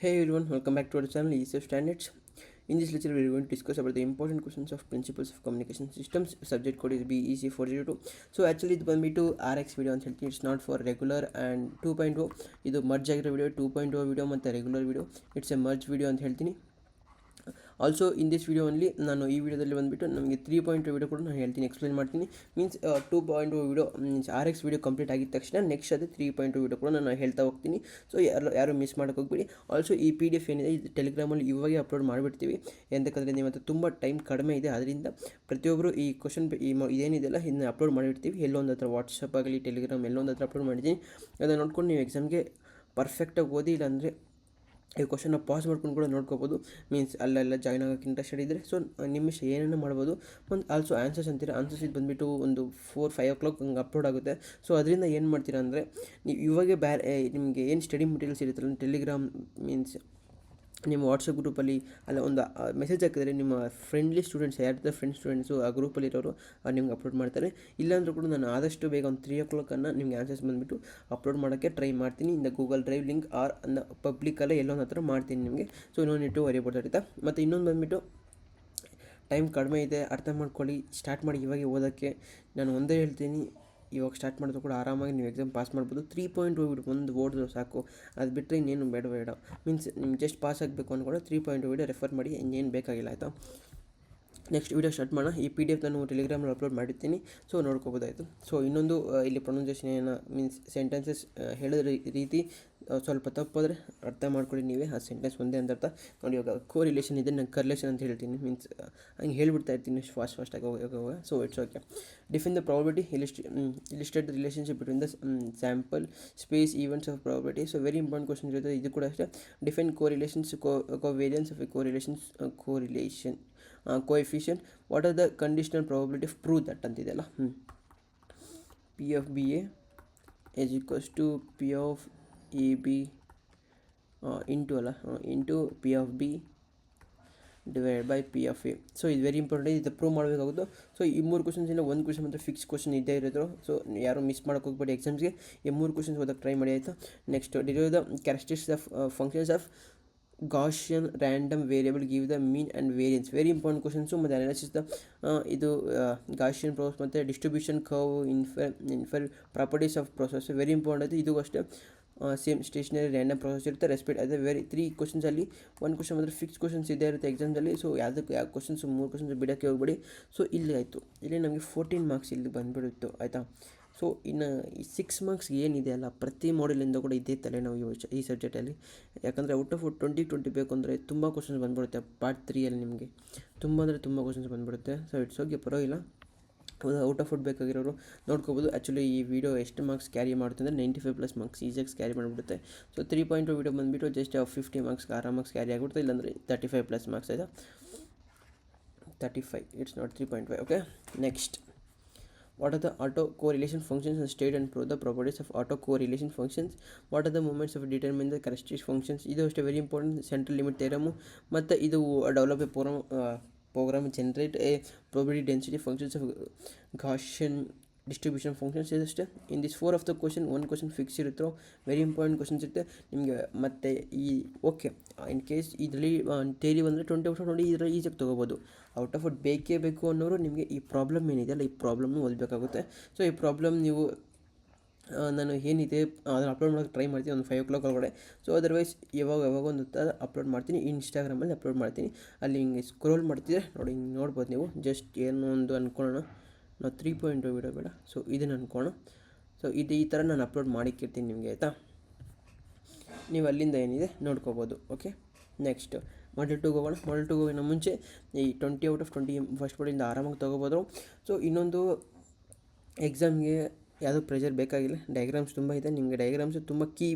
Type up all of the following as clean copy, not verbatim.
Hey everyone, welcome back to our channel ECF Standards. In this lecture, we are going to discuss about the important questions of principles of communication systems. Subject code is BEC402. So actually, ಇದು ಬಂದ್ಬಿಟ್ಟು RX video ಅಂತ ಹೇಳ್ತೀನಿ. It's not for regular and 2.0. ಇದು merge ಆಗಿರೋ video 2.0 video ಮತ್ತು regular video. It's a merge video ಅಂತ ಹೇಳ್ತೀನಿ. Also in this video only ನಾನು ಈ ವಿಡಿಯೋದಲ್ಲಿ ಬಂದುಬಿಟ್ಟು ನಮಗೆ 3.2 ವಿಡಿಯೋ ಕೂಡ ನಾನು ಹೇಳ್ತೀನಿ, ಎಕ್ಸ್ಪ್ಲೇನ್ ಮಾಡ್ತೀನಿ. Means 2.2 video means RX video complete ಆಗಿದ ತಕ್ಷಣ ನೆಕ್ಸ್ಟ್ ಅದೇ 3.2 ವಿಡಿಯೋ ಕೂಡ ನಾನು ಹೇಳ್ತಾ ಹೋಗ್ತೀನಿ. ಸೊ ಯಾರು ಮಿಸ್ ಮಾಡೋಕ್ಕೆ ಹೋಗ್ಬಿಡಿ. ಆಲ್ಸೋ ಈ PDF ಏನಿದೆ ಇದು ಟೆಲಿಗ್ರಾಮಲ್ಲಿ ಇವಾಗೆ ಅಪ್ಲೋಡ್ ಮಾಡಿಬಿಡ್ತೀವಿ. ಎಂತಕ್ಕಂದರೆ ನಿಮ್ಮತ್ತು ತುಂಬ ಟೈಮ್ ಕಡಿಮೆ ಇದೆ, ಅದರಿಂದ ಪ್ರತಿಯೊಬ್ಬರು ಈ ಕ್ವಶನ್ ಇದೇನಿದೆಯಲ್ಲ ಇದನ್ನ ಅಪ್ಲೋಡ್ ಮಾಡಿಬಿಡ್ತೀವಿ. ಎಲ್ಲೊಂದು ಹತ್ರ ವಾಟ್ಸಪ್ ಆಗಲಿ ಟೆಲಿಗ್ರಾಮ್ ಎಲ್ಲೊಂದು ಹತ್ರ ಅಪ್ಲೋಡ್ ಮಾಡಿದ್ದೀನಿ. ಅದನ್ನು ನೋಡ್ಕೊಂಡು ನೀವು ಎಕ್ಸಾಮ್ಗೆ ಪರ್ಫೆಕ್ಟಾಗಿ ಓದಿ, ಇಲ್ಲಾಂದರೆ ಈ ಕ್ವಶನ್ನ ಪಾಸ್ ಮಾಡ್ಕೊಂಡು ಕೂಡ ನೋಡ್ಕೋಬೋದು. ಮೀನ್ಸ್ ಅಲ್ಲೆಲ್ಲ ಜಾಯ್ನ್ ಆಗೋಕ್ಕೆ ಇಂಟ್ರೆಸ್ಟೆಡ್ ಇದ್ದರೆ ಸೊ ನಿಮ್ಮ ಇಷ್ಟ ಏನೇನೋ ಮಾಡ್ಬೋದು. ಒಂದು ಆಲ್ಸೋ ಆನ್ಸರ್ಸ್ ಅಂತೀರ, ಆನ್ಸರ್ಸ್ ಇದು ಬಂದುಬಿಟ್ಟು ಒಂದು 4-5 o'clock ಹಂಗೆ ಅಪ್ಲೋಡ್ ಆಗುತ್ತೆ. ಸೊ ಅದರಿಂದ ಏನು ಮಾಡ್ತೀರಾ ಅಂದರೆ ನೀವು ಇವಾಗೆ ನಿಮಗೆ ಏನು ಸ್ಟಡಿ ಮೆಟೀರಿಯಲ್ಸ್ ಇರುತ್ತಲ್ಲ ಟೆಲಿಗ್ರಾಮ್ ಮೀನ್ಸ್ ನಿಮ್ಮ ವಾಟ್ಸಪ್ ಗ್ರೂಪಲ್ಲಿ ಅಲ್ಲ ಒಂದು ಮೆಸೇಜ್ ಹಾಕಿದರೆ ನಿಮ್ಮ ಫ್ರೆಂಡ್ಲಿ ಸ್ಟೂಡೆಂಟ್ಸ್ ಯಾರ್ದು ಫ್ರೆಂಡ್ ಸ್ಟೂಡೆಂಟ್ಸು ಆ ಗ್ರೂಪಲ್ಲಿರೋರು ನಿಮ್ಗೆ ಅಪ್ಲೋಡ್ ಮಾಡ್ತಾರೆ. ಇಲ್ಲಾಂದರೂ ಕೂಡ ನಾನು ಆದಷ್ಟು ಬೇಗ ಒಂದು 3 o'clock ನಿಮಗೆ ಆನ್ಸರ್ಸ್ ಬಂದುಬಿಟ್ಟು ಅಪ್ಲೋಡ್ ಮಾಡೋಕ್ಕೆ ಟ್ರೈ ಮಾಡ್ತೀನಿ. ಇಂದ ಗೂಗಲ್ ಡ್ರೈವ್ ಲಿಂಕ್ ಆರ್ ಅಂದ ಪಬ್ಲಿಕಲ್ಲೇ ಎಲ್ಲೊಂದು ಹತ್ರ ಮಾಡ್ತೀನಿ ನಿಮಗೆ. ಸೊ ಇನ್ನೊಂದು ವರಿ ಆಯ್ತಾ. ಮತ್ತು ಇನ್ನೊಂದು ಬಂದುಬಿಟ್ಟು ಟೈಮ್ ಕಡಿಮೆ ಇದೆ, ಅರ್ಥ ಮಾಡ್ಕೊಳ್ಳಿ, ಸ್ಟಾರ್ಟ್ ಮಾಡಿ ಇವಾಗ ಓದೋಕ್ಕೆ. ನಾನು ಒಂದೇ ಹೇಳ್ತೀನಿ, ಇವಾಗ ಸ್ಟಾರ್ಟ್ ಮಾಡಿದ್ರು ಕೂಡ ಆರಾಮಾಗಿ ನೀವು ಎಕ್ಸಾಮ್ ಪಾಸ್ ಮಾಡ್ಬೋದು. 3.2 ವಿಡಿಯೋ ಒಂದು ಓಡಿದ್ರು ಸಾಕು, ಅದು ಬಿಟ್ಟರೆ ಇನ್ನೇನು ಬೇಡ. ಮೀನ್ಸ್ ನಿಮ್ಗೆ ಜಸ್ಟ್ ಪಾಸ್ ಆಗಬೇಕು ಅಂದ್ಕೊಂಡು 3.2 ವಿಡಿಯೋ ರೆಫರ್ ಮಾಡಿ, ಇನ್ನೇನು ಬೇಕಾಗಿಲ್ಲ ಆಯಿತಾ. ನೆಕ್ಸ್ಟ್ ವೀಡಿಯೋ ಸ್ಟಾರ್ಟ್ ಮಾಡೋಣ. ಈ PDF ನಾನು ಟೆಲಿಗ್ರಾಮಲ್ಲಿ ಅಪ್ಲೋಡ್ ಮಾಡಿರ್ತೀನಿ, ಸೊ ನೋಡ್ಕೋಬೋದಾಯಿತು. ಸೊ ಇನ್ನೊಂದು ಇಲ್ಲಿ ಪ್ರೊನೌನ್ಸಿಯೇಷನ್ ಏನು ಮೀನ್ಸ್ ಸೆಂಟೆನ್ಸಸ್ ಹೇಳಿದ ರೀತಿ ಸ್ವಲ್ಪ ತಪ್ಪಾದರೆ ಅರ್ಥ ಮಾಡ್ಕೊಳ್ಳಿ ನೀವೇ. ಆ ಸೆಂಟೆನ್ಸ್ ಒಂದೇ ಅಂತ ಅರ್ಥ ನೋಡಿ. ಇವಾಗ ಕೋರಿಲೇಷನ್ ಇದೆ, ನಾನು ಕರ್ಲೇಷನ್ ಅಂತ ಹೇಳ್ತೀನಿ. ಮೀನ್ಸ್ ಹಂಗೆ ಹೇಳ್ಬಿಡ್ತಾ ಇರ್ತೀನಿ ಫಾಸ್ಟಾಗಿ ಹೋಗುವಾಗ. So it's okay. Define the probability, illustrate the relationship between the sample space events of probability. So very important question ಇರುತ್ತೆ ಇದು ಕೂಡ ಅಷ್ಟೇ. Define correlations, covariance of correlation, coefficient. What are the conditional probability of prove that ಅಂತಿದೆಯಲ್ಲ. P of BA is equals to P of AB into P of B divide by P of A. So ಇದು very important, ಇದು prove ಮಾಡಬೇಕಾಗುತ್ತೆ. So ಈ 3 ಕ್ವಶನ್ಸಿಂದ ಒಂದು question ಮಾತ್ರ fix question ಇದ್ದೇ ಇರೋದು. So ಯಾರು ಮಿಸ್ ಮಾಡೋಕೆ ಹೋಗ್ಬೇಡಿ ಎಕ್ಸಾಮ್ಸ್ಗೆ. ಈ 3 ಕ್ವಶನ್ಸ್ ಓದೋಕ್ಕೆ ಟ್ರೈ ಮಾಡಿ ಆಯಿತಾ. Next derive the characteristics of functions of Gaussian random variable give the mean and variance. Very important questions. ಮತ್ತು ಅನಾಲಿಸಿಸ್ ದ ಇದು ಗಾಸಿಯನ್ ಪ್ರೋಸೆಸ್ ಮತ್ತು distribution curve, infer properties of process very important. ಇದು ಅಷ್ಟೇ same stationery random process ಇರುತ್ತೆ. Respect ಅದೇ very 3 ಕ್ವಶನ್ಸಲ್ಲಿ ಒಂದು question ಮಾತ್ರ fix questions ಇದ್ದೇ ಇರುತ್ತೆ ಎಕ್ಸಾಮ್ಸಲ್ಲಿ. ಸೊ ಯಾವ ಕ್ವಶನ್ಸ್ 3 ಕ್ವಶನ್ಸ್ ಬಿಡೋಕ್ಕೆ ಹೋಗ್ಬೇಡಿ. ಸೊ ಇಲ್ಲಿ ಆಯಿತು, ಇಲ್ಲಿ ನಮಗೆ 14 ಮಾರ್ಕ್ಸ್ ಇಲ್ಲಿ ಬಂದುಬಿಡುತ್ತು ಆಯಿತಾ. ಸೊ ಇನ್ನು ಈ 6 ಮಾರ್ಕ್ಸ್ ಏನಿದೆ ಅಲ್ಲ, ಪ್ರತಿ ಮಾಡಲಿಂದ ಕೂಡ ಇದೇ ತಲೆನೋವು ಈ ಸಬ್ಜೆಕ್ಟಲ್ಲಿ. ಯಾಕಂದರೆ ಔಟ್ ಆಫ್ 20 ಬೇಕು ಅಂದರೆ ತುಂಬ ಕ್ವಶನ್ಸ್ ಬಂದುಬಿಡುತ್ತೆ. ಪಾರ್ಟ್ 3ಯಲ್ಲಿ ನಿಮಗೆ ತುಂಬ ಕ್ವಶನ್ಸ್ ಬಂದುಬಿಡುತ್ತೆ. ಸೊ ಇಟ್ಸ್ ಓಕೆ, ಪರವಾಗಿಲ್ಲ. ಔಟ್ ಆಫ್ ಬೇಕಾಗಿರೋರು ನೋಡ್ಕೋಬೋದು. ಆ್ಯಕ್ಚುಲಿ ಈ ವಿಡಿಯೋ ಎಷ್ಟು ಮಾರ್ಕ್ಸ್ ಕ್ಯಾರಿ ಮಾಡುತ್ತೆ ಅಂದರೆ 95+ ಮಾರ್ಕ್ಸ್ ಈಸಿಯಾಗಿ ಕ್ಯಾರಿ ಮಾಡಿಬಿಡುತ್ತೆ. ಸೊ 3.2 ವಿಡಿಯೋ ಬಂದುಬಿಟ್ಟು ಜಸ್ಟ್ 50 ಮಾರ್ಕ್ಸ್ ಆರಾಮಾಗಿ ಕ್ಯಾರಿ ಆಗಿಬಿಡುತ್ತೆ. ಇಲ್ಲಾಂದರೆ 35+ ಮಾರ್ಕ್ಸ್ ಆಯಿತಾ. 35, it's not 3.5. Okay. Next, what are the autocorrelation functions and state and prove the properties of autocorrelation functions. What are the moments of determine the characteristic functions. ಇದು ಅಷ್ಟೇ very important. Central limit theorem ಮತ್ತು ಇದು develop A program generate a probability density functions of Gaussian distribution functions. ಇದಷ್ಟೇ. In this 4 of the question ಒಂದು question fix ಇರುತ್ತೋ very important questions ಇರುತ್ತೆ ನಿಮಗೆ. ಮತ್ತು ಈ ಓಕೆ ಇನ್ ಕೇಸ್ ಇದರಲ್ಲಿ ಥಿಯರಿ ಬಂದರೆ 20/20 ಇದರಲ್ಲಿ ಈಸಿಯಾಗಿ ತೊಗೋಬೋದು. ಔಟ್ ಆಫ್ ಬೇಕೇ ಬೇಕು ಅನ್ನೋರು ನಿಮಗೆ ಈ ಪ್ರಾಬ್ಲಮ್ ಏನಿದೆಯಲ್ಲ ಈ ಪ್ರಾಬ್ಲಮ್ನು ಓದಬೇಕಾಗುತ್ತೆ. ಸೊ ಈ ಪ್ರಾಬ್ಲಮ್ ನೀವು ನಾನು ಏನಿದೆ ಅದನ್ನು ಅಪ್ಲೋಡ್ ಮಾಡೋಕ್ಕೆ ಟ್ರೈ ಮಾಡ್ತೀನಿ ಒಂದು 5 o'clock ಒಳಗಡೆ. ಸೊ ಅದರ್ವೈಸ್ ಯಾವಾಗ ಒಂದು ಅಪ್ಲೋಡ್ ಮಾಡ್ತೀನಿ, ಇನ್ಸ್ಟಾಗ್ರಾಮಲ್ಲಿ ಅಪ್ಲೋಡ್ ಮಾಡ್ತೀನಿ. ಅಲ್ಲಿ ಹಿಂಗೆ ಸ್ಕ್ರೋಲ್ ಮಾಡ್ತಿದ್ರೆ ನೋಡಿ, ಹಿಂಗೆ ನೋಡ್ಬೋದು ನೀವು. ಜಸ್ಟ್ ಏನೋ ಒಂದು ಅಂದ್ಕೊಳ್ಳೋಣ, ನಾವು 3.2 ವಿಡಿಯೋ ಬೇಡ, ಸೊ ಇದನ್ನು ಅಂದ್ಕೊಳ್ಳೋಣ. ಸೊ ಇದು ಈ ಥರ ನಾನು ಅಪ್ಲೋಡ್ ಮಾಡಿಕ್ಕಿರ್ತೀನಿ ನಿಮಗೆ ಆಯಿತಾ. ನೀವು ಅಲ್ಲಿಂದ ಏನಿದೆ ನೋಡ್ಕೋಬೋದು. ಓಕೆ. ನೆಕ್ಸ್ಟ್ Model 2 ಹೋಗೋಣ. Model 2 ಹೋಗೋಣ ಮುಂಚೆ ಈ 20/20 ಫಸ್ಟ್ ಬೋರ್ಡಿಂದ ಆರಾಮಾಗಿ ತೊಗೋಬೋದು. ಸೊ ಇನ್ನೊಂದು ಎಕ್ಸಾಮ್ಗೆ ಯಾವುದೂ ಪ್ರೆಷರ್ ಬೇಕಾಗಿಲ್ಲ. ಡಯಾಗ್ರಾಮ್ಸ್ ತುಂಬ ಇದೆ ನಿಮಗೆ. ಡಯಾಗ್ರಾಮ್ಸು ತುಂಬ ಕೀ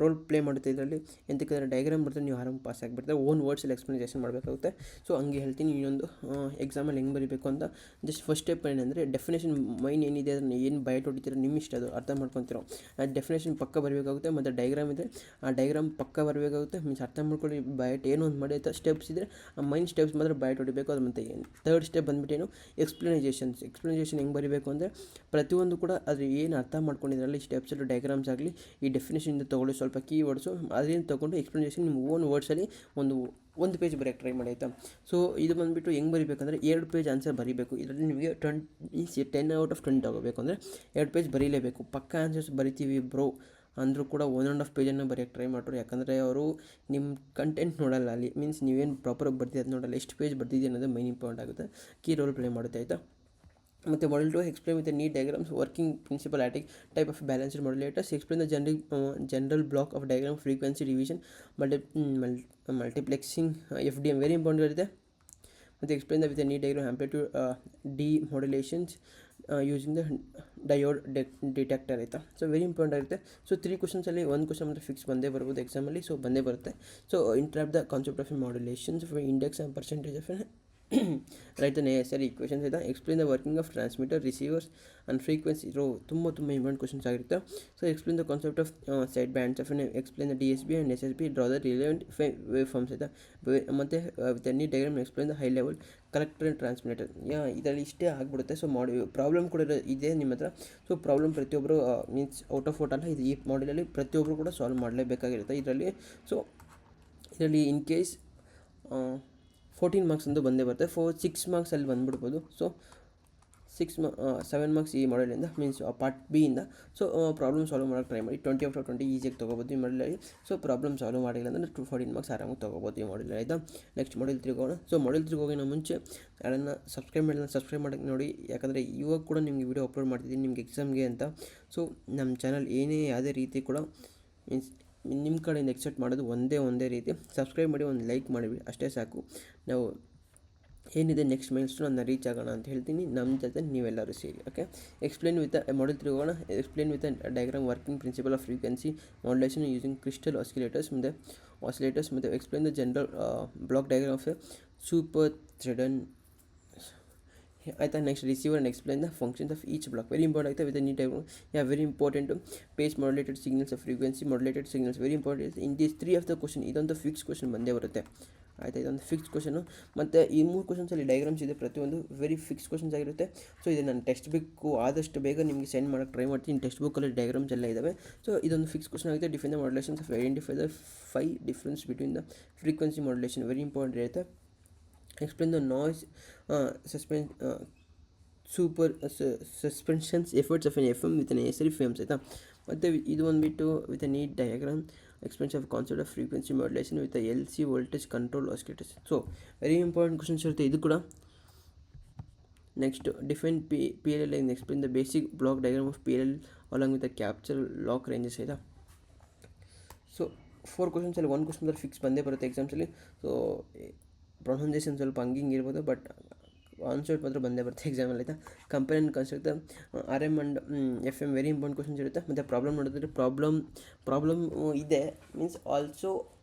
ರೋಲ್ ಪ್ಲೇ ಮಾಡುತ್ತೆ ಇದರಲ್ಲಿ. ಎಂತಕ್ಕಂದರೆ ಡಯಾಗ್ರಾಮ್ ಬರ್ತದೆ, ನೀವು ಆರಾಮ ಪಾಸ್ ಆಗಿಬಿಡ್ತಾರೆ. ಓನ್ ವರ್ಡ್ಸಲ್ಲಿ ಎಕ್ಸ್ಪ್ಲನೇಷನ್ ಮಾಡಬೇಕಾಗುತ್ತೆ. ಸೊ ಹಂಗೆ ಹೇಳ್ತೀನಿ. ಇನ್ನೊಂದು ಎಕ್ಸಾಮಲ್ಲಿ ಹೆಂಗೆ ಬರೀಬೇಕು ಅಂತ ಜಸ್ಟ್ ಫಸ್ಟ್ ಸ್ಟೆಪ್ ಏನಂದರೆ ಡೆಫಿನೇಷನ್ ಮೈನ್ ಏನಿದೆ ಅದನ್ನು ಏನು ಬಯಟ್ ಹೊಡಿತೀರೋ ನಿಮ್ಮ ಇಷ್ಟ, ಅದು ಅರ್ಥ ಮಾಡ್ಕೊತಿರೋ ಆ ಡೆಫಿನೇಷನ್ ಪಕ್ಕ ಬರಬೇಕಾಗುತ್ತೆ. ಮತ್ತು ಡಯಾಗ್ರಾಮ್ ಇದೆ, ಆ ಡಯಾಗ್ರಾಮ್ ಪಕ್ಕ ಬರಬೇಕಾಗುತ್ತೆ. ಮೀನ್ಸ್ ಅರ್ಥ ಮಾಡ್ಕೊಳ್ಳಿ. ಬಯಟ್ ಏನು ಒಂದು ಮಾಡಿ ಸ್ಟೆಪ್ಸ್ ಇದ್ದರೆ ಆ ಮೈನ್ ಸ್ಟೆಪ್ಸ್ ಮಾತ್ರ ಬಯಟ್ ಹೊಡಿಬೇಕು. ಅದು ಮತ್ತು 3rd ಸ್ಟೆಪ್ ಬಂದುಬಿಟ್ಟೇನು ಎಕ್ಸ್ಪ್ಲನೇಷನ್ ಹೆಂಗೆ ಬರೀಬೇಕು ಅಂದರೆ ಪ್ರತಿ ಪ್ರತಿಯೊಂದು ಕೂಡ ಅದು ಏನು ಅರ್ಥ ಮಾಡ್ಕೊಂಡಿದ್ರಲ್ಲ ಈ ಸ್ಟೆಪ್ಸಲ್ಲಿ ಡಯಾಗ್ರಾಮ್ಸ್ ಆಗಲಿ ಈ ಡೆಫಿನೇಷನಿಂದ ತೊಗೊಳ್ಳಿ, ಸ್ವಲ್ಪ ಕೀವರ್ಡ್ಸು ಅದರಿಂದ ತೊಗೊಂಡು ಎಕ್ಸ್ಪ್ಲನೇಷನ್ ನಿಮ್ಮ ಓನ್ ವರ್ಡ್ಸಲ್ಲಿ ಒಂದು ಪೇಜ್ ಬರೆಯೋಕ್ಕೆ ಟ್ರೈ ಮಾಡಿ ಆಯಿತಾ. ಸೊ ಇದು ಬಂದುಬಿಟ್ಟು ಹೆಂಗೆ ಬರೀಬೇಕಂದ್ರೆ 2 ಪೇಜ್ ಆನ್ಸರ್ ಬರೀಬೇಕು. ಇದರಲ್ಲಿ ನಿಮಗೆ 10/20 ತೊಗೋಬೇಕು ಅಂದರೆ 2 ಪೇಜ್ ಬರೀಲೇಬೇಕು. ಪಕ್ಕ ಆನ್ಸರ್ಸ್ ಬರಿತೀವಿ ಬ್ರೋ ಅಂದರೂ ಕೂಡ 1.5 ಪೇಜನ್ನು ಬರೆಯೋಕ್ಕೆ ಟ್ರೈ ಮಾಡ್ರು. ಯಾಕಂದರೆ ಅವರು ನಿಮ್ಮ ಕಂಟೆಂಟ್ ನೋಡಲ್ಲ, ಅಲ್ಲಿ ಮೀನ್ಸ್ ನೀವೇನು ಪ್ರಾಪರಾಗಿ ಬರ್ತಿದ್ದು ನೋಡಲ್ಲ, ಎಷ್ಟು ಪೇಜ್ ಬರ್ತಿದೆ ಅನ್ನೋದು ಮೈನ್ ಇಂಪಾರ್ಟೆಂಟ್ ಆಗುತ್ತೆ, ಕೀ ರೋಲ್ ಪ್ಲೇ ಮಾಡುತ್ತೆ ಆಯಿತಾ. ಮತ್ತು Model 2 explain with the neat diagrams, working principle, attic type of balanced modulators, explain the general block of diagram, frequency division, multiplexing, FDM very important ಇರುತ್ತೆ. ಮತ್ತು explain the with the neat diagram amplitude demodulations using the diode detector ಆಯಿತಾ. So very important ಆಗುತ್ತೆ. So 3 ಕ್ವಶನ್ಸಲ್ಲಿ 1 question ಅಂದರೆ fix ಬಂದೇ ಬರ್ಬೋದು ಎಕ್ಸಾಮಲ್ಲಿ, so ಬಂದೇ ಬರುತ್ತೆ. So interpret the concept of modulations index and percentage of write the necessary equations ಆಯಿತಾ. Explain the working of transmitter, receivers and frequency. ತುಂಬ ಇಂಪಾರ್ಟೆಂಟ್ ಕ್ವಶನ್ಸ್ ಆಗಿರುತ್ತೆ. So explain the concept of side bands of explain the DSB and SSB, draw the relevant wave forms ಆಯಿತಾ. ಮತ್ತು with any diagram explain the high level collector and transmitter. ಇದರಲ್ಲಿ ಇಷ್ಟೇ ಆಗಿಬಿಡುತ್ತೆ. So problem ಕೂಡ ಇದೆ ನಿಮ್ಮ ಹತ್ರ. ಸೊ ಪ್ರಾಬ್ಲಮ್ ಪ್ರತಿಯೊಬ್ಬರು ಮೀನ್ಸ್ ಔಟ್ ಆಫ್ ಔಟ್ ಅಲ್ಲ, ಇದು ಈ ಮಾಡ್ಯೂಲಲ್ಲಿ ಪ್ರತಿಯೊಬ್ಬರು ಕೂಡ ಸಾಲ್ವ್ ಮಾಡಲೇಬೇಕಾಗಿರುತ್ತೆ ಇದರಲ್ಲಿ. ಸೊ ಇದರಲ್ಲಿ ಇನ್ ಕೇಸ್ 14 ಮಾರ್ಕ್ಸ್ ಅಂತೂ ಬಂದೇ ಬರುತ್ತೆ. 6 ಮಾರ್ಕ್ಸ್ ಅಲ್ಲಿ ಬಂದುಬಿಡ್ಬೋದು. ಸೊ 7 ಮಾರ್ಕ್ಸ್ ಈ ಮಾಡಲಿಂದ ಮೀನ್ಸ್ ಪಾರ್ಟ್ ಬಿ ಇಂದ. ಸೊ ಪ್ರಾಬ್ಲಮ್ ಸಾಲ್ವ್ ಮಾಡೋಕ್ಕೆ ಟ್ರೈ ಮಾಡಿ. 20/20 ಈಸಿಯಾಗಿ ತೊಗೋಬೋದು ಈ ಮಾಡಲಲ್ಲಿ. ಸೊ ಪ್ರಾಬ್ಲಮ್ ಸಾಲ್ವ್ ಮಾಡಿಲ್ಲ ಅಂದರೆ 14 ಮಾರ್ಕ್ಸ್ ಆರಾಮಾಗಿ ತೊಗೋಬೋದು ಈ ಮಾಡಲ್ ಆಯಿತಾ. ನೆಕ್ಸ್ಟ್ Model 3 ಹೋಗೋಣ. ಸೊ Model 3 ಹೋಗಿ ನಾವು ಮುಂಚೆ ಯಾರನ್ನು ಸಬ್ಸ್ಕ್ರೈಬ್ ಮಾಡೋಕ್ಕೆ ನೋಡಿ, ಯಾಕಂದರೆ ಇವಾಗ ಕೂಡ ನಿಮಗೆ ವಿಡಿಯೋ ಅಪ್ಲೋಡ್ ಮಾಡ್ತಿದ್ದೀನಿ ನಿಮಗೆ ಎಕ್ಸಾಮ್ಗೆ ಅಂತ. ಸೊ ನಮ್ಮ ಚಾನಲ್ ಏನೇ ಯಾವುದೇ ರೀತಿ ಕೂಡ ಮೀನ್ಸ್ ನಿಮ್ಮ ಕಡೆಯಿಂದ ಎಕ್ಸೆಪ್ಟ್ ಮಾಡೋದು ಒಂದೇ ರೀತಿ. ಸಬ್ಸ್ಕ್ರೈಬ್ ಮಾಡಿ, ಒಂದು ಲೈಕ್ ಮಾಡಿಬಿಡಿ, ಅಷ್ಟೇ ಸಾಕು. ನಾವು ಏನಿದೆ ನೆಕ್ಸ್ಟ್ ಮೈಲ್ಸ್ಟೋನ್ ರೀಚ್ ಆಗೋಣ ಅಂತ ಹೇಳ್ತೀನಿ, ನಮ್ಮ ಜೊತೆ ನೀವೆಲ್ಲರೂ ಸೇರಿ. ಓಕೆ, ಎಕ್ಸ್ಪ್ಲೇನ್ ವಿತ್ Model 3 ಹೋಗೋಣ. Explain with diagram working principle of frequency modulation using crystal oscillators ಮತ್ತು explain the general block diagram of super heterodyne ಆಯಿತಾ. Next receiver and explain the functions of each block. Very important ಆಯಿತಾ. With neat very important. Phase modulated signals of frequency modulated signals very important. In this 3 of the question ಇದೊಂದು fix question ಬಂದೇ ಬರುತ್ತೆ ಆಯಿತಾ. ಇದೊಂದು fix question. ಮತ್ತು ಈ 3 ಕ್ವಶನ್ಸಲ್ಲಿ diagrams ಇದೆ, ಪ್ರತಿಯೊಂದು ವೆರಿ ಫಿಕ್ಸ್ ಕ್ವಶನ್ಸ್ ಆಗಿರುತ್ತೆ. ಸೊ ಇದು ನಾನು ಟೆಕ್ಸ್ಟ್ ಬುಕ್ಕು ಆದಷ್ಟು ಬೇಗ ನಿಮಗೆ ಸೆಂಡ್ ಮಾಡೋಕ್ಕೆ ಟ್ರೈ ಮಾಡ್ತೀನಿ. ಟೆಕ್ಸ್ಟ್ ಬುಕ್ಕಲ್ಲಿ ಡಯಾಗ್ರಾಮ್ಸ್ ಎಲ್ಲ ಇದ್ದಾವೆ. ಸೊ ಇದೊಂದು ಫಿಕ್ಸ್ ಕ್ವಶನ್ ಆಗುತ್ತೆ. Define the modulations of identify the 5 difference between the frequency modulation very important ಇರುತ್ತೆ. Explain the noise suspensions efforts of an FM with necessary frames ಆಯಿತಾ. ಮತ್ತು ಇದು ಬಂದುಬಿಟ್ಟು with a neat diagram explains of concept of frequency modulation with LC voltage control oscillators. So very important questions ಇರುತ್ತೆ ಇದು ಕೂಡ. Next define PLL and explain the basic block diagram of PLL along with the capture lock ranges ಆಯಿತಾ. So 4 ಕ್ವಶನ್ಸಲ್ಲಿ 1 question ಅಂದರೆ fix ಬಂದೇ ಬರುತ್ತೆ ಎಕ್ಸಾಮ್ಸಲ್ಲಿ. So pronunciation ಸ್ವಲ್ಪ ಹಂಗಿಂಗೆ ಇರ್ಬೋದು, but ಆನ್ಸರ್ಟ್ ಮಾತ್ರ ಬಂದೇ ಬರುತ್ತೆ ಎಕ್ಸಾಮಲ್ಲಿ ಆಯಿತಾ. Compare and construct RM and FM very important questions ಇರುತ್ತೆ. ಮತ್ತು ಪ್ರಾಬ್ಲಮ್ ನೋಡಿದ್ರೆ ಪ್ರಾಬ್ಲಮ್ ಇದೆ ಮೀನ್ಸ್ ಆಲ್ಸೋ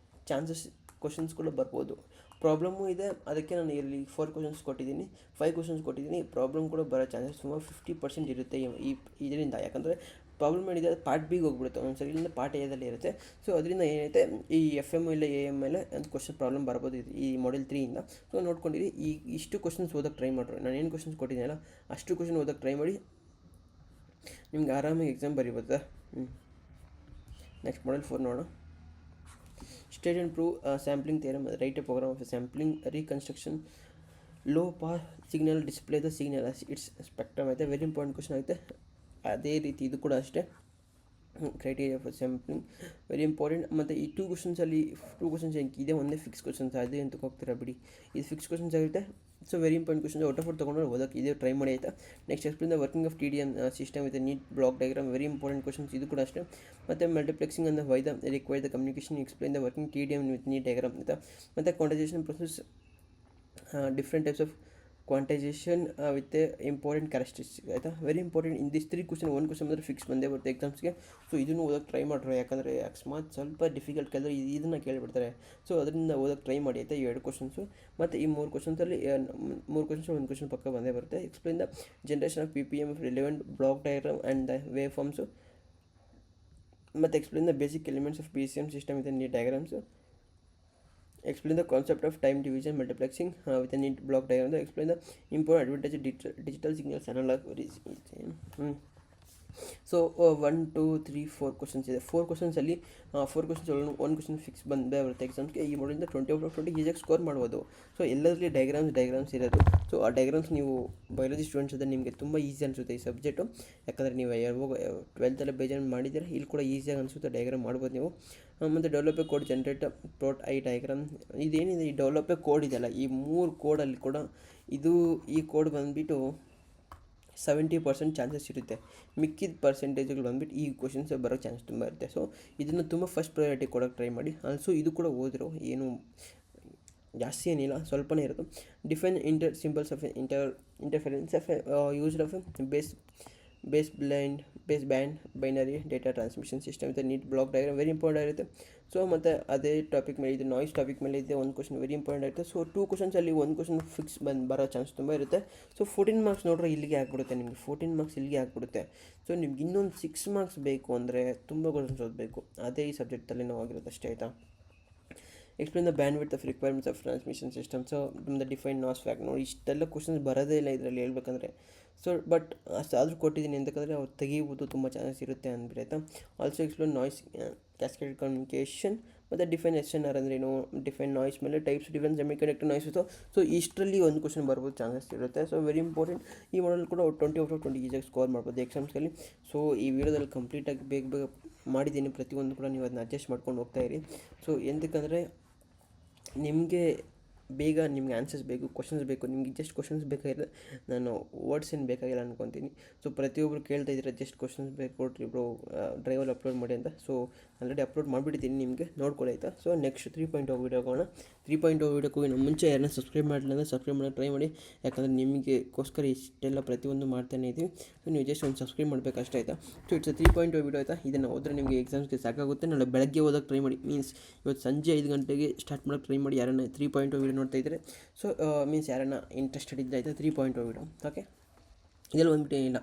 ಚಾನ್ಸಸ್ ಕ್ವಶನ್ಸ್ ಕೂಡ ಬರ್ಬೋದು. ಪ್ರಾಬ್ಲಮ್ಮು ಇದೆ, ಅದಕ್ಕೆ ನಾನು ಇಲ್ಲಿ 4 ಕ್ವಶನ್ಸ್ ಕೊಟ್ಟಿದ್ದೀನಿ, 5 ಕ್ವಶನ್ಸ್ ಕೊಟ್ಟಿದ್ದೀನಿ. ಪ್ರಾಬ್ಲಮ್ ಕೂಡ ಬರೋ ಚಾನ್ಸಸ್ ಸುಮಾರು 50% ಇರುತ್ತೆ ಇದರಿಂದ. ಯಾಕಂದರೆ ಪ್ರಾಬ್ಲಮ್ ಏನಿದೆ ಅದು ಪಾರ್ಟ್ ಬಿಗೆ ಹೋಗ್ಬಿಡುತ್ತೆ ಒಂದ್ಸರಿ, ಇಲ್ಲಿಂದ ಪಾರ್ಟ್ ಎದಲ್ಲಿ ಇರುತ್ತೆ. ಸೊ ಅದರಿಂದ ಏನೈತೆ ಈ FM ಇಲ್ಲ AM ಮೇಲೆ ಒಂದು ಕ್ವಶನ್ ಪ್ರಾಬ್ಲಮ್ ಬರ್ಬೋದು ಈ Model 3 ಇಂದ. ಸೊ ನೋಡ್ಕೊಂಡಿರಿ, ಇಷ್ಟು ಕ್ವಶನ್ಸ್ ಓದೋಕ್ಕೆ ಟ್ರೈ ಮಾಡ್ರಿ. ನಾನು ಏನು ಕ್ವಶನ್ಸ್ ಕೊಟ್ಟಿದ್ದೀನಲ್ಲ ಅಷ್ಟು ಕ್ವಶನ್ ಓದೋಕ್ಕೆ ಟ್ರೈ ಮಾಡಿ, ನಿಮ್ಗೆ ಆರಾಮಾಗಿ ಎಕ್ಸಾಮ್ ಬರೀಬೋದಾ. ನೆಕ್ಸ್ಟ್ Model 4 ನೋಡೋಣ. State and prove sampling theorem, write a program of sampling reconstruction low pass signal display the signal its spectrum ಆಯಿತಾ. ವೆರಿ ಇಂಪಾರ್ಟೆಂಟ್ ಕ್ವಶನ್ ಆಗುತ್ತೆ. ಅದೇ ರೀತಿ ಇದು ಕೂಡ ಅಷ್ಟೇ, criteria for sampling very important. ಮತ್ತು ಈ 2 ಕ್ವಶನ್ಸ್ ಇದೆ ಒಂದೇ ಫಿಕ್ಸ್ ಕ್ವಶನ್ಸ್, ಅದೇ ಅಂತ ಹೋಗ್ತೀರಾ ಬಿಡಿ, ಇದು ಫಿಕ್ಸ್ ಕ್ವಶನ್ಸ್ ಆಗುತ್ತೆ. So very important questions out of out ತೊಗೊಂಡ್ರೆ ಓದೋಕ್ಕೆ ಇದೇ ಟ್ರೈ ಮಾಡಿ ಆಯಿತಾ. Next explain the working of TDM system with neat block diagram very important questions ಇದು ಕೂಡ ಅಷ್ಟೇ. ಮತ್ತು multiplexing and why the require the communication explain the working TDM with neat diagram ಆಯಿತಾ. ಮತ್ತು quantization process different types of quantization with important characteristics ಆಯಿತಾ. Very important. In this 3 question 1 question ಅಂದರೆ fix ಬಂದೇ ಬರುತ್ತೆ ಎಕ್ಸಾಮ್ಸ್ಗೆ. ಸೊ ಇದನ್ನು ಓದೋಕ್ಕೆ try ಮಾಡ್ರಿ, ಯಾಕಂದರೆ ಅಕಸ್ಮಾತ್ ಸ್ವಲ್ಪ ಡಿಫಿಕಲ್ಟ್ ಕೇಳಿದ್ರೆ ಇದನ್ನು ಕೇಳಿಬಿಡ್ತಾರೆ. ಸೊ ಅದರಿಂದ ಓದೋಕ್ಕೆ ಟ್ರೈ ಮಾಡಿ ಆಯಿತಾ. 2 ಕ್ವಶನ್ಸು ಮತ್ತು ಈ 3 ಕ್ವಶನ್ಸಲ್ಲಿ 3 ಕ್ವಶನ್ಸ್ 1 ಕ್ವಶನ್ ಪಕ್ಕ ಬಂದೇ ಬರುತ್ತೆ. Explain the generation of PPM of relevant block diagram and the wave forms. ಮತ್ತು explain the basic elements of PCM system with neat diagrams. Explain the concept of time division multiplexing with a neat block diagram. Explain the important advantage of digital signals analog. So 1 2 3 4 questions ಇದೆ. 4 ಕ್ವಶನ್ಸಲ್ಲಿ 4 questions ಒಂದು question fix ಬಂದೇ ಬರುತ್ತೆ ಎಕ್ಸಾಮ್ಸ್ಗೆ. ಈ ಮಾಡಲಿಂದ 20/20 ಈಸಿಯಾಗಿ score ಮಾಡ್ಬೋದು. So ಎಲ್ಲದರಲ್ಲಿ diagrams ಇರೋದು. So ಆ diagrams ನೀವು ಬಯಾಲಜಿ ಸ್ಟೂಡೆಂಟ್ಸ್ ಅದೇ ನಿಮಗೆ ತುಂಬ ಈಸಿ ಅನಿಸುತ್ತೆ ಈ ಸಬ್ಜೆಕ್ಟು. ಯಾಕಂದರೆ ನೀವು ಯಾವಾಗ 12th ಬೇಜಾರು ಮಾಡಿದ್ದೀರಾ, ಇಲ್ಲಿ ಕೂಡ ಈಸಿಯಾಗಿ ಅನಿಸುತ್ತೆ, ಡೈಗ್ರಾಮ್ ಮಾಡ್ಬೋದು ನೀವು. ಮತ್ತು develop a code generate plot eye diagram. ಇದೇನಿದೆ ಈ ಡೆವಲಪ್ ಎ ಕೋಡ್ ಇದೆಯಲ್ಲ, ಈ 3 ಕೋಡಲ್ಲಿ ಕೂಡ ಈ ಕೋಡ್ ಬಂದುಬಿಟ್ಟು 70% ಚಾನ್ಸಸ್ ಇರುತ್ತೆ. ಮಿಕ್ಕಿದ ಪರ್ಸೆಂಟೇಜ್ಗಳು ಬಂದುಬಿಟ್ಟು ಈ ಕ್ವಶನ್ಸ್ ಬರೋ ಚಾನ್ಸ್ ತುಂಬ ಇರುತ್ತೆ. ಸೊ ಇದನ್ನು ತುಂಬ ಫಸ್ಟ್ ಪ್ರಯಾರಿಟಿ ಕೊಡೋಕ್ಕೆ ಟ್ರೈ ಮಾಡಿ. ಆಲ್ಸೋ ಇದು ಕೂಡ ಓದಿರೋ ಏನು ಜಾಸ್ತಿ ಏನಿಲ್ಲ, ಸ್ವಲ್ಪನೇ ಇರೋದು. Define symbols of interference of used of base band binary data transmission system with neat block diagram very important ಆಗಿರುತ್ತೆ. ಸೊ ಮತ್ತು ಅದೇ ಟಾಪಿಕ್ ಮೇಲೆ ಇದೆ, ನಾಯ್ಸ್ ಟಾಪಿಕ್ ಮೇಲೆ ಇದೆ ಒಂದು ಕ್ವಶನ್ ವೆರಿ ಇಂಪಾರ್ಟೆಂಟ್ ಆಗುತ್ತೆ. ಸೊ 2 ಕ್ವಶನ್ಸಲ್ಲಿ ಒಂದು ಕ್ವಶನ್ ಫಿಕ್ಸ್ ಬರೋ ಚಾನ್ಸ್ ತುಂಬ ಇರುತ್ತೆ. ಸೊ 14 ಮಾರ್ಕ್ಸ್ ನೋಡ್ರೆ ಇಲ್ಲಿಗೆ ಆಗಿಬಿಡುತ್ತೆ ನಿಮಗೆ, 14 ಮಾರ್ಕ್ಸ್ ಇಲ್ಲಿಗೆ ಆಗಿಬಿಡುತ್ತೆ. ಸೊ ನಿಮ್ಗೆ ಇನ್ನೊಂದು 6 ಮಾರ್ಕ್ಸ್ ಬೇಕು ಅಂದರೆ ತುಂಬ ಕ್ವಶನ್ಸ್ ಓದಬೇಕು. ಅದೇ ಈ ಸಬ್ಜೆಕ್ಟಲ್ಲಿ ನಾವು ಆಗಿರುತ್ತೆ ಅಷ್ಟೇ, ಆಯಿತಾ. Explain the band width of requirements of transmission system. So the define noise fact. ನೋಡಿ ಇಷ್ಟೆಲ್ಲ ಕ್ವಶನ್ಸ್ ಬರೋದೇ ಇಲ್ಲ ಇದರಲ್ಲಿ ಹೇಳ್ಬೇಕಂದ್ರೆ. ಸೊ ಬಟ್ ಅಷ್ಟಾದರೂ ಕೊಟ್ಟಿದ್ದೀನಿ ಅಂತಂದರೆ ಅವ್ರು ತೆಗಿಬೋದು, ತುಂಬ ಚಾನ್ಸಸ್ ಇರುತ್ತೆ ಅಂದ್ಬಿಟ್ಟು, ಆಯಿತಾ. ಆಲ್ಸೋ ಎಕ್ಸ್ಪ್ಲೇನ್ ನಾಯ್ಸ್ ಕ್ಯಾಸ್ಕೇಡೆಡ್ ಕಮ್ಯುನಿಕೇಷನ್ ಮತ್ತು ಡಿಫೈನ್ SNR ಅಂದ್ರೇನು, ಡಿಫೈನ್ ನಾಯ್ಸ್ ಮೇಲೆ ಟೈಪ್ಸ್ ಡಿಫರೆನ್ಸ್ ಸೆಮಿಕಂಡಕ್ಟರ್ ನಾಯ್ಸ್ ಇತ್ತು. ಸೊ ಇಷ್ಟರಲ್ಲಿ ಒಂದು ಕ್ವಶನ್ ಬರ್ಬೋದು ಚಾನ್ಸಸ್ ಇರುತ್ತೆ. So very important. ಈ ಮಾಡಲ್ ಕೂಡ 20/20 ಈಸಿಯಾಗಿ ಸ್ಕೋರ್ ಮಾಡ್ಬೋದು ಎಕ್ಸಾಮ್ಸ್ಗಳಲ್ಲಿ. ಸೊ ಈ ವಿಡಿಯೋದಲ್ಲಿ ಕಂಪ್ಲೀಟಾಗಿ ಬೇಗ ಮಾಡಿದ್ದೀನಿ, ಪ್ರತಿಯೊಂದು ಕೂಡ ನೀವು ಅದನ್ನ ಅಡ್ಜಸ್ಟ್ ಮಾಡ್ಕೊಂಡು ಹೋಗ್ತಾಯಿರಿ. ಸೊ ಎಂತಕ್ಕಂದರೆ ನಿಮಗೆ ಬೇಗ ನಿಮ್ಗೆ ಆನ್ಸರ್ಸ್ ಬೇಕು, ಕ್ವಶನ್ಸ್ ಬೇಕು. ನಿಮ್ಗೆ ಜಸ್ಟ್ ಕ್ವಶನ್ಸ್ ಬೇಕಾಗಿಲ್ಲ, ನಾನು ವರ್ಡ್ಸ್ ಏನು ಬೇಕಾಗಿಲ್ಲ ಅನ್ಕೊತೀನಿ. ಸೊ ಪ್ರತಿಯೊಬ್ಬರು ಕೇಳ್ತಾ ಇದ್ದೀರಾ ಜಸ್ಟ್ ಕ್ವಶನ್ಸ್ ಬೇಕು ಕೊಡ್ರಿ ಬ್ರೋ, ಡ್ರೈವಲ್ಲಿ ಅಪ್ಲೋಡ್ ಮಾಡಿ ಅಂತ. ಸೊ ಆಲ್ರೆಡಿ ಅಪ್ಲೋಡ್ ಮಾಡಿಬಿಟ್ಟಿದ್ದೀನಿ, ನಿಮಗೆ ನೋಡ್ಕೊಳ್ಳಿ, ಆಯಿತಾ. ಸೊ ನೆಕ್ಸ್ಟ್ 3.0 ವೀಡಿಯೋ ಹೋಗೋಣ. 3.0 ವೀಡಿಯೋಕ್ಕೆ ಹೋಗಿ ನಮ್ಮ ಮುಂಚೆ ಯಾರನ್ನ ಸಬ್ಸ್ಕ್ರೈಬ್ ಮಾಡಲಿಲ್ಲ ಅಂದರೆ ಸಬ್ಸ್ಕ್ರೈಬ್ ಮಾಡೋಕ್ಕೆ ಟ್ರೈ ಮಾಡಿ. ಯಾಕಂದರೆ ನಿಮಗೆಗೋಸ್ಕರ ಇಷ್ಟೆಲ್ಲ ಪ್ರತಿಯೊಂದು ಮಾಡ್ತಾನೆ ಇದ್ದೀವಿ. ಸೊ ನೀವು ಜಸ್ಟ್ ಒಂದು ಸಬ್ಸ್ಕ್ರೈಬ್ ಮಾಡಬೇಕು ಅಷ್ಟೇ, ಆಯಿತಾ. ಸೊ ಇಟ್ಸ್ 3.0 ವೀಡಿಯೋ, ಆಯಿತಾ. ಇದನ್ನು ಹೋದರೆ ನಿಮಗೆ ಎಕ್ಸಾಮ್ಸ್ಗೆ ಸಾಕಾಗುತ್ತೆ. ನಾಳೆ ಬೆಳಗ್ಗೆ ಓದೋಕ್ಕೆ ಟ್ರೈ ಮಾಡಿ, ಮೀನ್ಸ್ ಇವತ್ತು ಸಂಜೆ 5 ಗಂಟೆಗೆ ಸ್ಟಾರ್ಟ್ ಮಾಡೋಕ್ಕೆ ಟ್ರೈ ಮಾಡಿ ಯಾರನ್ನ 3.0 ವೀಡಿಯೋ ನೋಡ್ತಾ ಇದ್ದರೆ. ಸೊ ಮೀನ್ಸ್ ಯಾರನ್ನ ಇಂಟ್ರೆಸ್ಟೆಡ್ ಇದ್ದರೆ ಆಯಿತಾ 3.0 ವೀಡಿಯೋ, ಓಕೆ. ಇದೆಲ್ಲ ಬಂದ್ಬಿಟ್ಟು ಏನಿಲ್ಲ,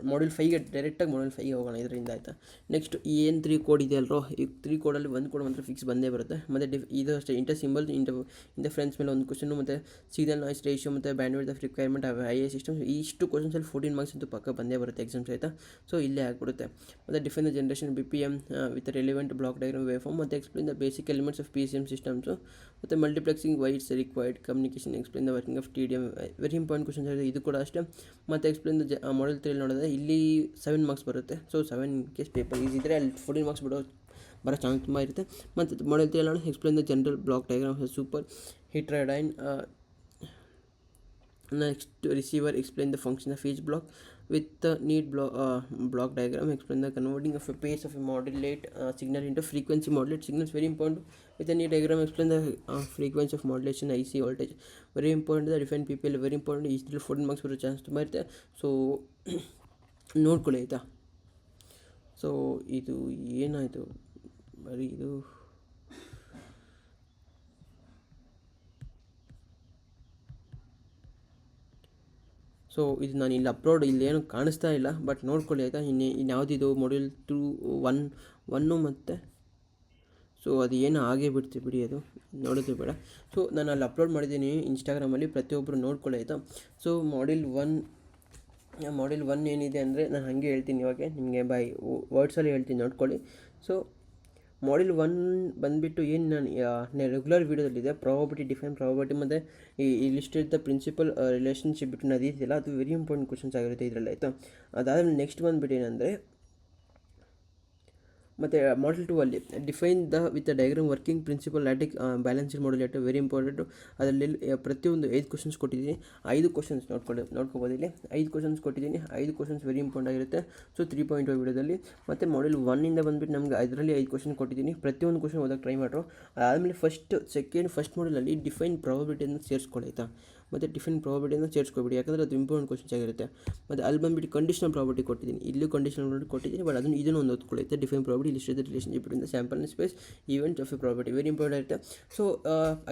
ಮಾಡ್ಯೂಲ್ 5ಗೆ ಡೈರೆಕ್ಟಾಗಿ ಮಾಡ್ಯೂಲ್ 5ಗೆ ಹೋಗೋಣ ಇದರಿಂದ, ಆಯಿತಾ. ನೆಕ್ಸ್ಟ್ ಏನು 3 ಕೋಡ್ ಇದೆ ಅಲ್ರೋ, ಈ 3 ಕೋಡಲ್ಲಿ ಒಂದು ಕೋಡ್ ಮಾತ್ರ ಫಿಕ್ಸ್ ಬಂದೇ ಬರುತ್ತೆ. ಮತ್ತು ಇದು ಅಷ್ಟೇ, ಇಂಟರ್ ಸಿಂಬಲ್ ಇಂಟರ್ಫರೆನ್ಸ್ ಮೇಲೆ ಒಂದು ಕ್ವಶನು, ಮತ್ತು ಸಿಗ್ನಲ್ ನಾಯ್ಸ್ ರೇಷಿಯೋ ಮತ್ತು band width of requirement IA system. ಇಷ್ಟು ಕ್ವಶನ್ಸಲ್ಲಿ 14 ಮಾರ್ಕ್ಸ್ ಅಂತೂ ಪಕ್ಕ ಬಂದೇ ಬರುತ್ತೆ ಎಕ್ಸಾಮ್ಸ್, ಆಯಿತಾ. ಸೊ ಇಲ್ಲೇ ಆಗಿಬಿಡುತ್ತೆ. ಮತ್ತು define the generation BPM with relevant block diagram wave form, ಮತ್ತು explain the basic elements of PCM systems, ಮತ್ತು multiplexing why it's required communication, explain the working of TDM. Very important questions ಇದೆ ಇದು ಕೂಡ ಅಷ್ಟೇ. ಮತ್ತು ಎಕ್ಸ್ಪ್ಲೇನ್ ದ ಮಾಡಲ್ 3 ನೋಡಿದ್ರೆ ಇಲ್ಲಿ 7 marks ಬರುತ್ತೆ. ಸೊ 7 ಕೇಸ್ ಪೇಪರ್ ಈಸಿ ಇದ್ದರೆ ಅಲ್ಲಿ 14 ಮಾರ್ಕ್ಸ್ ಬರೋ ಚಾನ್ಸ್ ತುಂಬ ಇರುತ್ತೆ. ಮತ್ತು ಮಾಡಲ್ 3 ನೋಡಿ, explain the general block diagram super heterodyne. Next receiver, explain the function of each block with need block diagram, explain the converting of a pace of a modulate signal into frequency modulate signals, very important. With a need diagram, explain the frequency of modulation, IC voltage, very important. The define PPL, very important. Easily 14 marks ಬರೋ chance ತುಂಬ ಇರುತ್ತೆ. So ನೋಡ್ಕೊಳ್ಳಿ, ಆಯಿತಾ. So ಇದು ಏನಾಯಿತು ಬರೀ ಇದು so ಇದು ನಾನು ಇಲ್ಲಿ ಅಪ್ಲೋಡ್ ಇಲ್ಲೇನು ಕಾಣಿಸ್ತಾ ಇಲ್ಲ, ಬಟ್ ನೋಡ್ಕೊಳ್ಳಿ, ಆಯಿತಾ. ಇನ್ಯಾವುದಿದು ಮಾಡ್ಯೂಲ್ 1 ಮತ್ತು ಸೊ ಅದು ಏನು ಆಗೇ ಬಿಡ್ತೀವಿ ಬಿಡಿ, ಅದು ನೋಡೋದು ಬೇಡ. ಸೊ ನಾನು ಅಲ್ಲಿ ಅಪ್ಲೋಡ್ ಮಾಡಿದ್ದೀನಿ ಇನ್ಸ್ಟಾಗ್ರಾಮಲ್ಲಿ, ಪ್ರತಿಯೊಬ್ಬರು ನೋಡ್ಕೊಳ್ಳಿ, ಆಯಿತಾ. ಸೊ ಮಾಡ್ಯೂಲ್ 1 ಏನಿದೆ ಅಂದರೆ ನಾನು ಹಾಗೆ ಹೇಳ್ತೀನಿ ಇವಾಗ ನಿಮಗೆ ವರ್ಡ್ಸಲ್ಲಿ ಹೇಳ್ತೀನಿ, ನೋಡ್ಕೊಳ್ಳಿ. ಸೊ ಮಾಡ್ಯೂಲ್ 1 ಬಂದುಬಿಟ್ಟು ಏನು ನಾನು ರೆಗ್ಯುಲರ್ ವೀಡಿಯೋದಲ್ಲಿದೆ, ಪ್ರಾಬಬಿಲಿಟಿ, ಡಿಫೈನ್ ಪ್ರಾಬಬಿಲಿಟಿ, ಮತ್ತು ಈ ಲಿಸ್ಟೆಡ್ ದ ಪ್ರಿನ್ಸಿಪಲ್ ರಿಲೇಷನ್ಶಿಪ್ ಬಿಟ್ಟು ಅದು ಇದೆಯಲ್ಲ, ಅದು ವೆರಿ ಇಂಪಾರ್ಟೆಂಟ್ ಕ್ವಶನ್ಸ್ ಆಗಿರುತ್ತೆ ಇದರಲ್ಲಿ, ಆಯಿತಾ. ಅದಾದಮೇಲೆ ನೆಕ್ಸ್ಟ್ ಬಂದುಬಿಟ್ಟು ಏನಂದರೆ, ಮತ್ತು ಮಾಡ್ಯೂಲ್ 2 ಅಲ್ಲಿ define the with diagram working principle lattice balanced modulator, very important. ಅದರಲ್ಲಿ ಪ್ರತಿಯೊಂದು 5 ಕ್ವಶನ್ಸ್ ಕೊಟ್ಟಿದ್ದೀನಿ. 5 ಕ್ವಶನ್ಸ್ ನೋಡ್ಕೋಬೋದು ಇಲ್ಲಿ 5 ಕ್ವಶನ್ಸ್ ಕೊಟ್ಟಿದ್ದೀನಿ. 5 ಕ್ವಶನ್ಸ್ ವೆರಿ ಇಂಪಾರ್ಟೆಂಟ್ ಆಗಿರುತ್ತೆ. ಸೊ 3.0 ವೀಡಿಯೋದಲ್ಲಿ. ಮತ್ತು ಮಾಡ್ಯೂಲ್ 1 ಬಂದುಬಿಟ್ಟು ನಮ್ಗೆ ಅದರಲ್ಲಿ 5 ಕ್ವಶನ್ ಕೊಟ್ಟಿದ್ದೀನಿ. ಪ್ರತಿಯೊಂದು ಕ್ವಶನ್ ಓದೋಕ್ಕೆ ಟ್ರೈ ಮಾಡ್ರು. ಅದಾದಮೇಲೆ ಫಸ್ಟ್ ಮಾಡ್ಯೂಲಲ್ಲಿ ಡಿಫೈನ್ ಪ್ರಾಬಬಿಲಿಟಿಯನ್ನು ಸೇರಿಸ್ಕೊಳ್ಳಿ, ಆಯಿತಾ. ಮತ್ತು ಡಿಫೈನ್ ಪ್ರಾಬಬಿಲಿಟಿಯನ್ನು ಸೇರಿಸ್ಕೊಬಿಡಿ, ಯಾಕಂದರೆ ಅದು ಇಂಪಾರ್ಟೆಂಟ್ ಕ್ವಶನ್ಸ್ ಆಗಿರುತ್ತೆ. ಮತ್ತು ಅಲ್ಲಿ ಬಂದುಬಿಟ್ಟು ಕಂಡೀಷನಲ್ ಪ್ರಾಬಬಿಲಿಟಿ ಕೊಟ್ಟಿದ್ದೀನಿ, ಇಲ್ಲೂ ಕಂಡೀಷನಲ್ ಪ್ರಾಬಬಿಲಿಟಿ ಕೊಟ್ಟಿದ್ದೀನಿ, ಬಟ್ ಇದನ್ನು ಒಂದು ಓದ್ಕೊಳ್ಳುತ್ತೆ. Define probability, list the relationship between sample and space event of a probability, very important ಇರುತ್ತೆ. ಸೊ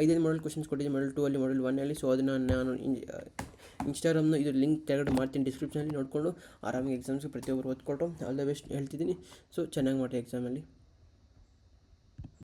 5 ಮಾಡಲ್ ಕ್ವಶನ್ಸ್ ಕೊಟ್ಟಿದ್ದೀನಿ ಮಾಡ್ಯೂಲ್ 2 ಅಲ್ಲಿ, ಮಾಡ್ಯೂಲ್ 1 ಅಲ್ಲಿ. ಸೊ ಅದನ್ನು ನಾನು ಇನ್ಸ್ಟಾಗ್ರಾಮ್ನ ಇದು ಲಿಂಕ್ ಕೆಳಗಡೆ ಮಾಡ್ತೀನಿ ಡಿಸ್ಕ್ರಿಪ್ಷನಲ್ಲಿ, ನೋಡಿಕೊಂಡು ಆರಾಮಾಗಿ ಎಕ್ಸಾಮ್ಸ್ಗೆ ಪ್ರತಿಯೊಬ್ಬರು ಓದ್ಕೊಟ್ಟು ಆಲ್ ದ ಬೆಸ್ಟ್ ಹೇಳ್ತಿದ್ದೀನಿ. ಸೊ ಚೆನ್ನಾಗಿ ಮಾಡಿ ಎಕ್ಸಾಮಲ್ಲಿ.